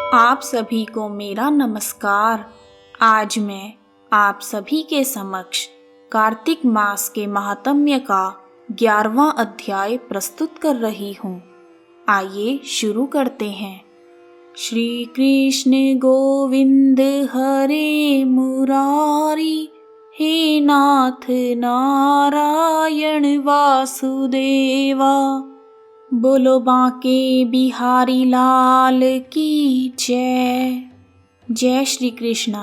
आप सभी को मेरा नमस्कार। आज मैं आप सभी के समक्ष कार्तिक मास के महात्म्य का 11वां अध्याय प्रस्तुत कर रही हूँ। आइए शुरू करते हैं। श्री कृष्ण गोविंद हरे मुरारी, हे नाथ नारायण वासुदेवा। बोलो बांके बिहारी लाल की जय। जय श्री कृष्णा।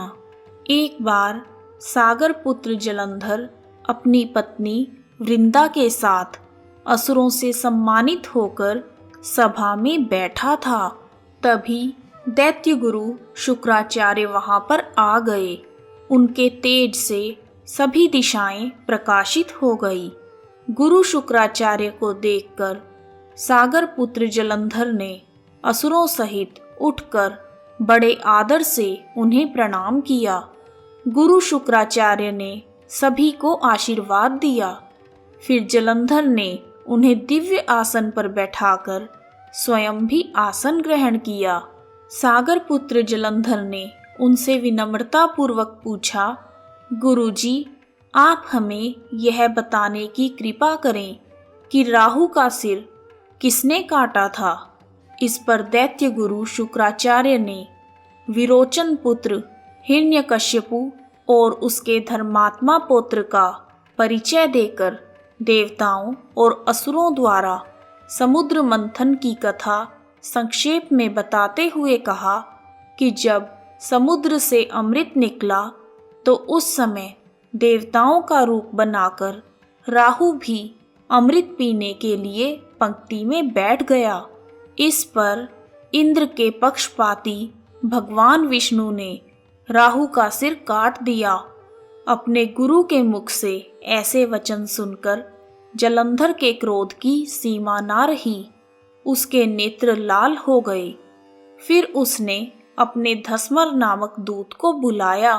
एक बार सागर पुत्र जलंधर अपनी पत्नी वृंदा के साथ असुरों से सम्मानित होकर सभा में बैठा था। तभी दैत्य गुरु शुक्राचार्य वहां पर आ गए। उनके तेज से सभी दिशाएं प्रकाशित हो गई। गुरु शुक्राचार्य को देखकर सागर पुत्र जलंधर ने असुरों सहित उठकर बड़े आदर से उन्हें प्रणाम किया। गुरु शुक्राचार्य ने सभी को आशीर्वाद दिया। फिर जलंधर ने उन्हें दिव्य आसन पर बैठाकर स्वयं भी आसन ग्रहण किया। सागर पुत्र जलंधर ने उनसे विनम्रता पूर्वक पूछा, गुरुजी, आप हमें यह बताने की कृपा करें कि राहु का सिर किसने काटा था। इस पर दैत्य गुरु शुक्राचार्य ने विरोचन पुत्र हिरण्यकश्यपु और उसके धर्मात्मा पुत्र का परिचय देकर देवताओं और असुरों द्वारा समुद्र मंथन की कथा संक्षेप में बताते हुए कहा कि जब समुद्र से अमृत निकला तो उस समय देवताओं का रूप बनाकर राहु भी अमृत पीने के लिए पंक्ति में बैठ गया। इस पर इंद्र के पक्षपाती भगवान विष्णु ने राहु का सिर काट दिया। अपने गुरु के मुख से ऐसे वचन सुनकर जलंधर के क्रोध की सीमा ना रही। उसके नेत्र लाल हो गए। फिर उसने अपने धस्मर नामक दूत को बुलाया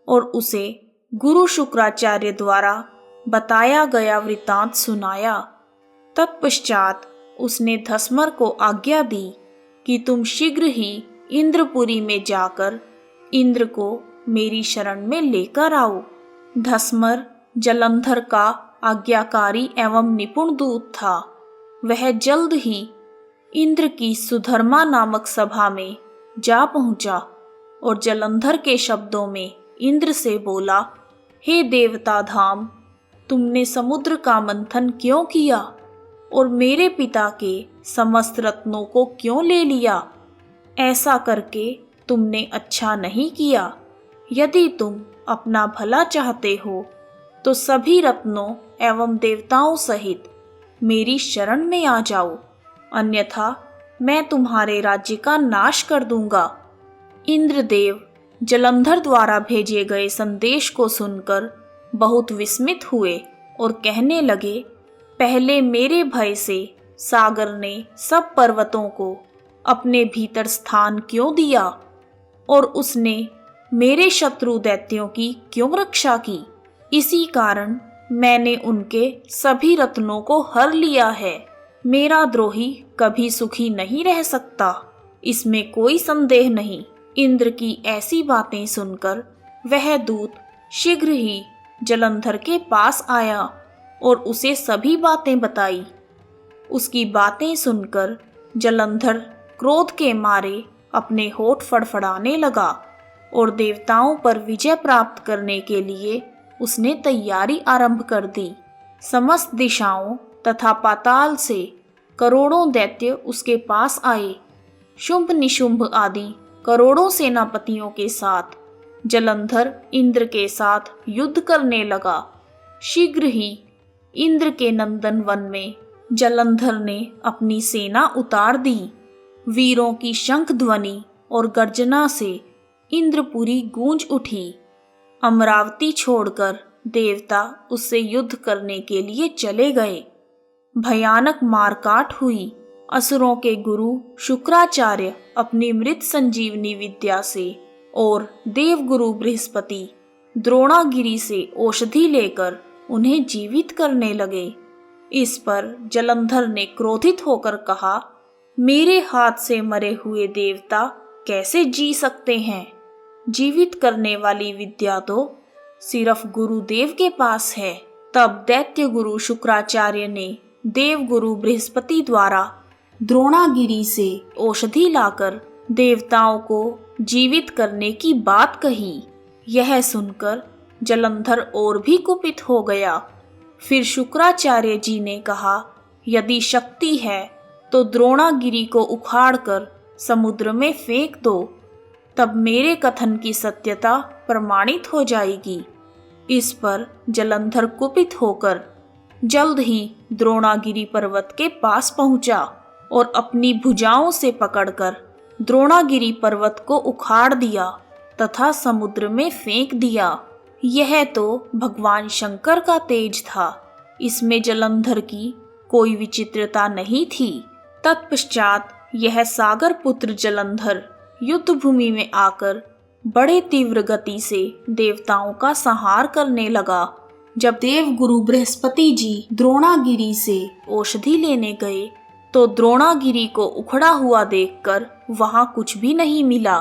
और उसे गुरु शुक्राचार्य द्वारा बताया गया वृतांत सुनाया। तत्पश्चात उसने धस्मर को आज्ञा दी कि तुम शीघ्र ही इंद्रपुरी में जाकर इंद्र को मेरी शरण में लेकर आओ। धस्मर जलंधर का आज्ञाकारी एवं निपुण दूत था। वह जल्द ही इंद्र की सुधर्मा नामक सभा में जा पहुंचा और जलंधर के शब्दों में इंद्र से बोला, हे देवता धाम, तुमने समुद्र का मंथन क्यों किया और मेरे पिता के समस्त रत्नों को क्यों ले लिया? ऐसा करके तुमने अच्छा नहीं किया। यदि तुम अपना भला चाहते हो तो सभी रत्नों एवं देवताओं सहित मेरी शरण में आ जाओ, अन्यथा मैं तुम्हारे राज्य का नाश कर दूंगा। इंद्रदेव जलंधर द्वारा भेजे गए संदेश को सुनकर बहुत विस्मित हुए और कहने लगे, पहले मेरे भय से सागर ने सब पर्वतों को अपने भीतर स्थान क्यों दिया और उसने मेरे शत्रु दैत्यों की क्यों रक्षा की? इसी कारण मैंने उनके सभी रत्नों को हर लिया है। मेरा द्रोही कभी सुखी नहीं रह सकता, इसमें कोई संदेह नहीं। इंद्र की ऐसी बातें सुनकर वह दूत शीघ्र ही जलंधर के पास आया और उसे सभी बातें बताई। उसकी बातें सुनकर जलंधर क्रोध के मारे अपने होठ फड़फड़ाने लगा और देवताओं पर विजय प्राप्त करने के लिए उसने तैयारी आरंभ कर दी। समस्त दिशाओं तथा पाताल से करोड़ों दैत्य उसके पास आए। शुंभ निशुंभ आदि करोड़ों सेनापतियों के साथ जलंधर इंद्र के साथ युद्ध करने लगा। शीघ्र ही इंद्र के नंदन वन में जलंधर ने अपनी सेना उतार दी। वीरों की शंख ध्वनि और गर्जना से इंद्रपुरी गूंज उठी। अमरावती छोड़कर देवता उससे युद्ध करने के लिए चले गए। भयानक मारकाट हुई। असुरों के गुरु शुक्राचार्य अपनी मृत संजीवनी विद्या से और देवगुरु बृहस्पति द्रोणागिरी से औषधि लेकर उन्हें जीवित करने लगे। इस पर जलंधर ने क्रोधित होकर कहा, मेरे हाथ से मरे हुए देवता कैसे जी सकते हैं? जीवित करने वाली विद्या तो सिर्फ गुरुदेव के पास है। तब दैत्य गुरु शुक्राचार्य ने देव गुरु बृहस्पति द्वारा द्रोणागिरी से औषधि लाकर देवताओं को जीवित करने की बात कही। यह सुनकर जलंधर और भी कुपित हो गया। फिर शुक्राचार्य जी ने कहा, यदि शक्ति है तो द्रोणागिरी को उखाड़कर समुद्र में फेंक दो, तब मेरे कथन की सत्यता प्रमाणित हो जाएगी। इस पर जलंधर कुपित होकर जल्द ही द्रोणागिरी पर्वत के पास पहुंचा और अपनी भुजाओं से पकड़कर द्रोणागिरी पर्वत को उखाड़ दिया तथा समुद्र में फेंक दिया। यह तो भगवान शंकर का तेज था, इसमें जलंधर की कोई विचित्रता नहीं थी। तत्पश्चात यह सागर पुत्र जलंधर युद्ध भूमि में आकर बड़े तीव्र गति से देवताओं का संहार करने लगा। जब देव गुरु बृहस्पति जी द्रोणागिरी से औषधि लेने गए तो द्रोणागिरी को उखड़ा हुआ देखकर वहां कुछ भी नहीं मिला।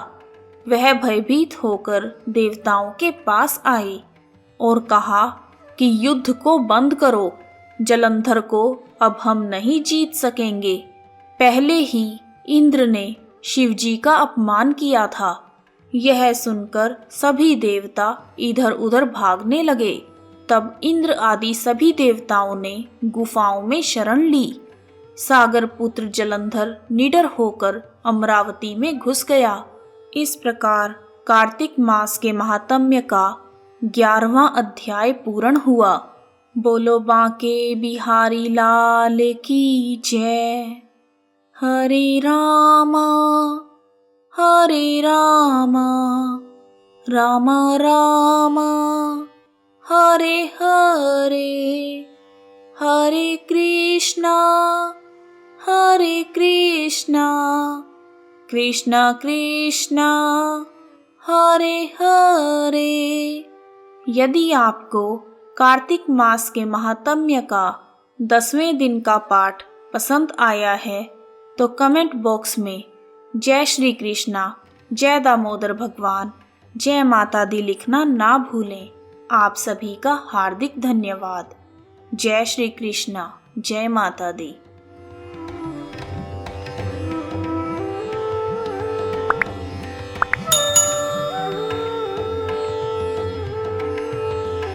वह भयभीत होकर देवताओं के पास आए और कहा कि युद्ध को बंद करो, जलंधर को अब हम नहीं जीत सकेंगे। पहले ही इंद्र ने शिवजी का अपमान किया था। यह सुनकर सभी देवता इधर उधर भागने लगे। तब इंद्र आदि सभी देवताओं ने गुफाओं में शरण ली। सागर पुत्र जलंधर निडर होकर अमरावती में घुस गया। इस प्रकार कार्तिक मास के महात्म्य का 11वां अध्याय पूर्ण हुआ। बोलो बांके बिहारी लाल की जय। हरे रामा राम राम हरे हरे, हरे कृष्णा कृष्णा कृष्णा हरे हरे। यदि आपको कार्तिक मास के महात्म्य का 10वें दिन का पाठ पसंद आया है तो कमेंट बॉक्स में जय श्री कृष्णा, जय दामोदर भगवान, जय माता दी लिखना ना भूलें। आप सभी का हार्दिक धन्यवाद। जय श्री कृष्णा, जय माता दी।